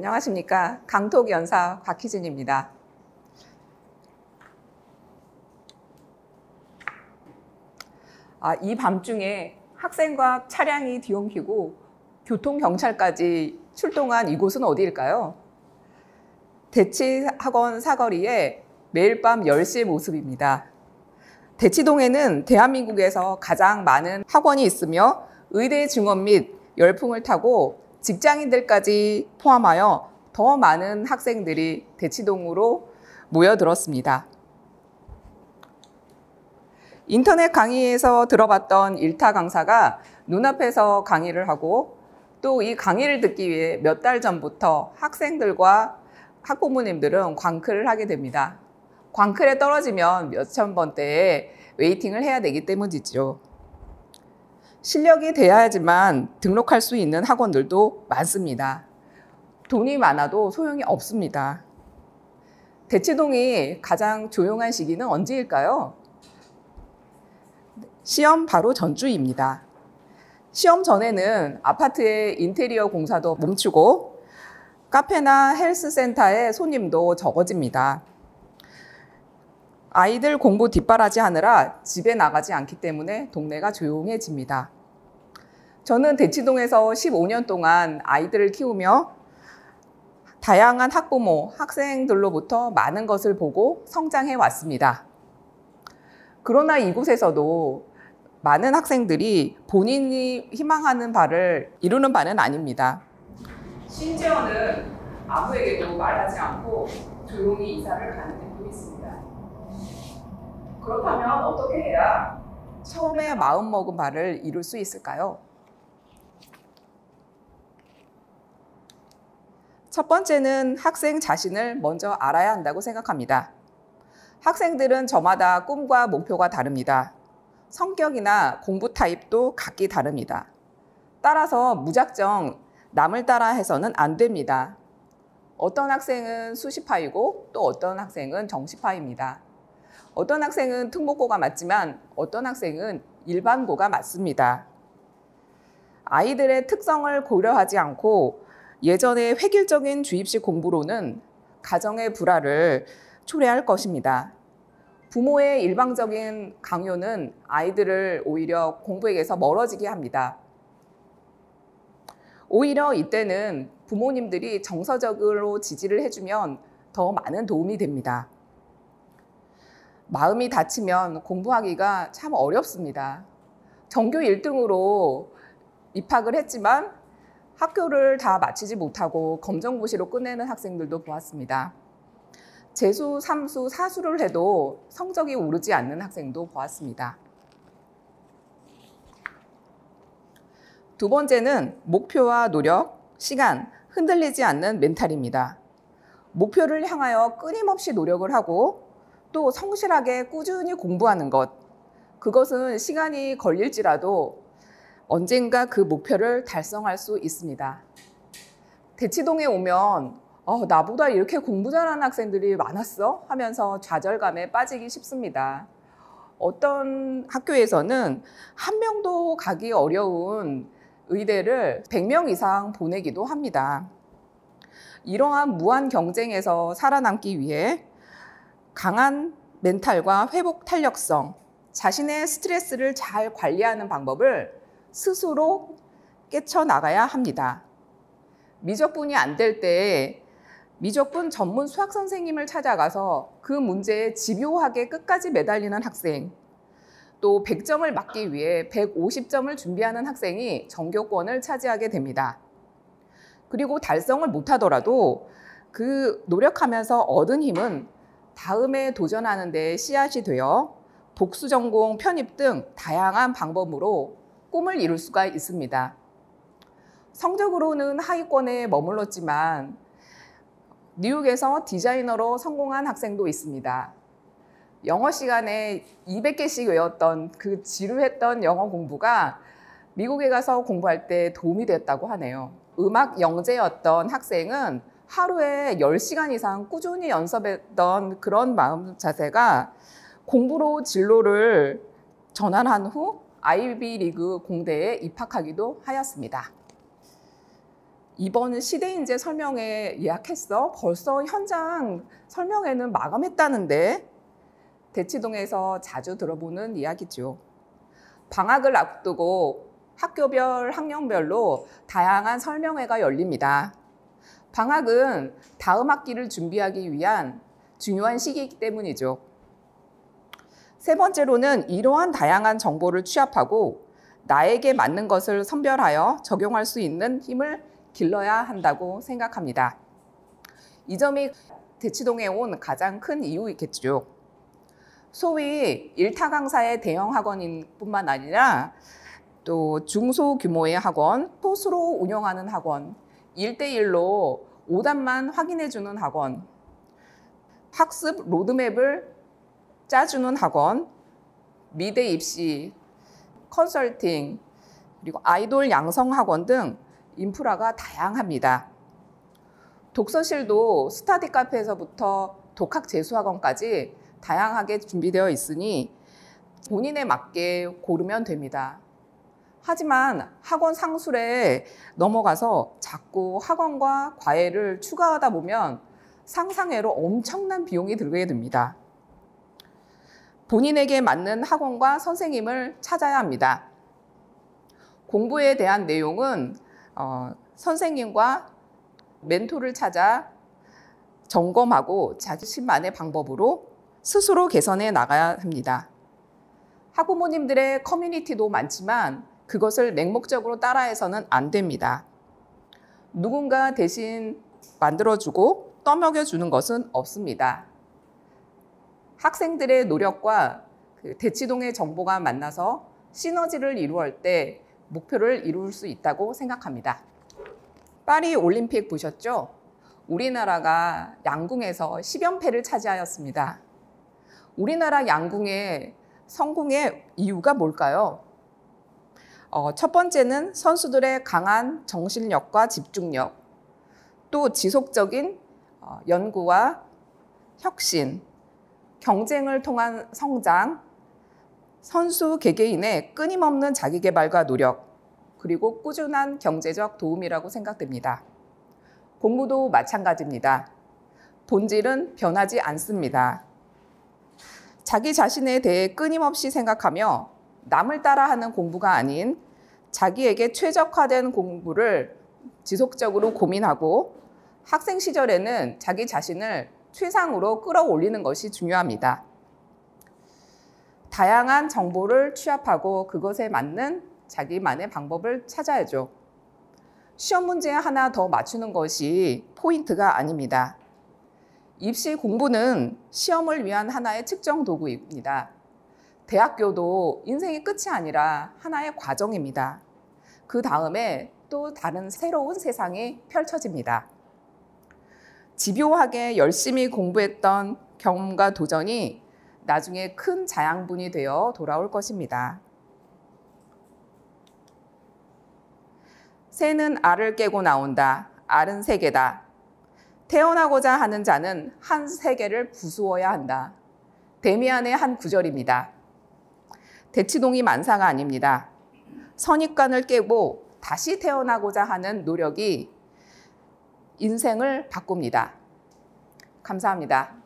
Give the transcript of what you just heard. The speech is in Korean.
안녕하십니까. 강톡연사 곽희진입니다. 이 밤중에 학생과 차량이 뒤엉키고 교통경찰까지 출동한 이곳은 어디일까요? 대치학원 사거리의 매일 밤 10시의 모습입니다. 대치동에는 대한민국에서 가장 많은 학원이 있으며 의대 증원 및 열풍을 타고 직장인들까지 포함하여 더 많은 학생들이 대치동으로 모여들었습니다. 인터넷 강의에서 들어봤던 일타 강사가 눈앞에서 강의를 하고 또 이 강의를 듣기 위해 몇 달 전부터 학생들과 학부모님들은 광클을 하게 됩니다. 광클에 떨어지면 몇천 번대의 웨이팅을 해야 되기 때문이죠. 실력이 돼야지만 등록할 수 있는 학원들도 많습니다. 돈이 많아도 소용이 없습니다. 대치동이 가장 조용한 시기는 언제일까요? 시험 바로 전주입니다. 시험 전에는 아파트의 인테리어 공사도 멈추고 카페나 헬스센터의 손님도 적어집니다. 아이들 공부 뒷바라지 하느라 집에 나가지 않기 때문에 동네가 조용해집니다. 저는 대치동에서 15년 동안 아이들을 키우며 다양한 학부모, 학생들로부터 많은 것을 보고 성장해 왔습니다. 그러나 이곳에서도 많은 학생들이 본인이 희망하는 바를 이루는 바는 아닙니다. 심지어는 아무에게도 말하지 않고 조용히 이사를 가는 일도 있습니다. 그렇다면 어떻게 해야 처음에 마음먹은 바를 이룰 수 있을까요? 첫 번째는 학생 자신을 먼저 알아야 한다고 생각합니다. 학생들은 저마다 꿈과 목표가 다릅니다. 성격이나 공부 타입도 각기 다릅니다. 따라서 무작정 남을 따라 해서는 안 됩니다. 어떤 학생은 수시파이고 또 어떤 학생은 정시파입니다. 어떤 학생은 특목고가 맞지만 어떤 학생은 일반고가 맞습니다. 아이들의 특성을 고려하지 않고 예전의 획일적인 주입식 공부로는 가정의 불화를 초래할 것입니다. 부모의 일방적인 강요는 아이들을 오히려 공부에게서 멀어지게 합니다. 오히려 이때는 부모님들이 정서적으로 지지를 해주면 더 많은 도움이 됩니다. 마음이 다치면 공부하기가 참 어렵습니다. 전교 1등으로 입학을 했지만 학교를 다 마치지 못하고 검정고시로 끝내는 학생들도 보았습니다. 재수, 삼수, 사수를 해도 성적이 오르지 않는 학생도 보았습니다. 두 번째는 목표와 노력, 시간, 흔들리지 않는 멘탈입니다. 목표를 향하여 끊임없이 노력을 하고 또 성실하게 꾸준히 공부하는 것, 그것은 시간이 걸릴지라도 언젠가 그 목표를 달성할 수 있습니다. 대치동에 오면 나보다 이렇게 공부 잘하는 학생들이 많았어? 하면서 좌절감에 빠지기 쉽습니다. 어떤 학교에서는 한 명도 가기 어려운 의대를 100명 이상 보내기도 합니다. 이러한 무한 경쟁에서 살아남기 위해 강한 멘탈과 회복 탄력성, 자신의 스트레스를 잘 관리하는 방법을 스스로 깨쳐나가야 합니다. 미적분이 안 될 때 미적분 전문 수학 선생님을 찾아가서 그 문제에 집요하게 끝까지 매달리는 학생, 또 100점을 맞기 위해 150점을 준비하는 학생이 전교권을 차지하게 됩니다. 그리고 달성을 못하더라도 그 노력하면서 얻은 힘은 다음에 도전하는 데 씨앗이 되어 복수 전공, 편입 등 다양한 방법으로 꿈을 이룰 수가 있습니다. 성적으로는 하위권에 머물렀지만 뉴욕에서 디자이너로 성공한 학생도 있습니다. 영어 시간에 200개씩 외웠던 그 지루했던 영어 공부가 미국에 가서 공부할 때 도움이 됐다고 하네요. 음악 영재였던 학생은 하루에 10시간 이상 꾸준히 연습했던 그런 마음 자세가 공부로 진로를 전환한 후 아이비리그 공대에 입학하기도 하였습니다. 이번 시대인재 설명회 예약했어? 벌써 현장 설명회는 마감했다는데? 대치동에서 자주 들어보는 이야기죠. 방학을 앞두고 학교별, 학년별로 다양한 설명회가 열립니다. 방학은 다음 학기를 준비하기 위한 중요한 시기이기 때문이죠. 세 번째로는 이러한 다양한 정보를 취합하고 나에게 맞는 것을 선별하여 적용할 수 있는 힘을 길러야 한다고 생각합니다. 이 점이 대치동에 온 가장 큰 이유이겠죠. 소위 일타 강사의 대형 학원인 뿐만 아니라 또 중소규모의 학원, 소수로 운영하는 학원, 1대1로 오답만 확인해주는 학원, 학습 로드맵을 짜주는 학원, 미대 입시, 컨설팅, 그리고 아이돌 양성 학원 등 인프라가 다양합니다. 독서실도 스터디 카페에서부터 독학 재수학원까지 다양하게 준비되어 있으니 본인에 맞게 고르면 됩니다. 하지만 학원 상술에 넘어가서 자꾸 학원과 과외를 추가하다 보면 상상외로 엄청난 비용이 들게 됩니다. 본인에게 맞는 학원과 선생님을 찾아야 합니다. 공부에 대한 내용은 선생님과 멘토를 찾아 점검하고 자신만의 방법으로 스스로 개선해 나가야 합니다. 학부모님들의 커뮤니티도 많지만 그것을 맹목적으로 따라해서는 안 됩니다. 누군가 대신 만들어주고 떠먹여주는 것은 없습니다. 학생들의 노력과 대치동의 정보가 만나서 시너지를 이루할 때 목표를 이룰 수 있다고 생각합니다. 파리 올림픽 보셨죠? 우리나라가 양궁에서 10연패를 차지하였습니다. 우리나라 양궁의 성공의 이유가 뭘까요? 첫 번째는 선수들의 강한 정신력과 집중력, 또 지속적인 연구와 혁신, 경쟁을 통한 성장, 선수 개개인의 끊임없는 자기개발과 노력, 그리고 꾸준한 경제적 도움이라고 생각됩니다. 공부도 마찬가지입니다. 본질은 변하지 않습니다. 자기 자신에 대해 끊임없이 생각하며 남을 따라하는 공부가 아닌 자기에게 최적화된 공부를 지속적으로 고민하고 학생 시절에는 자기 자신을 최상으로 끌어올리는 것이 중요합니다. 다양한 정보를 취합하고 그것에 맞는 자기만의 방법을 찾아야죠. 시험 문제 하나 더 맞추는 것이 포인트가 아닙니다. 입시 공부는 시험을 위한 하나의 측정 도구입니다. 대학교도 인생의 끝이 아니라 하나의 과정입니다. 그 다음에 또 다른 새로운 세상이 펼쳐집니다. 집요하게 열심히 공부했던 경험과 도전이 나중에 큰 자양분이 되어 돌아올 것입니다. 새는 알을 깨고 나온다. 알은 세계다. 태어나고자 하는 자는 한 세계를 부수어야 한다. 데미안의 한 구절입니다. 대치동이 만사가 아닙니다. 선입관을 깨고 다시 태어나고자 하는 노력이 인생을 바꿉니다. 감사합니다.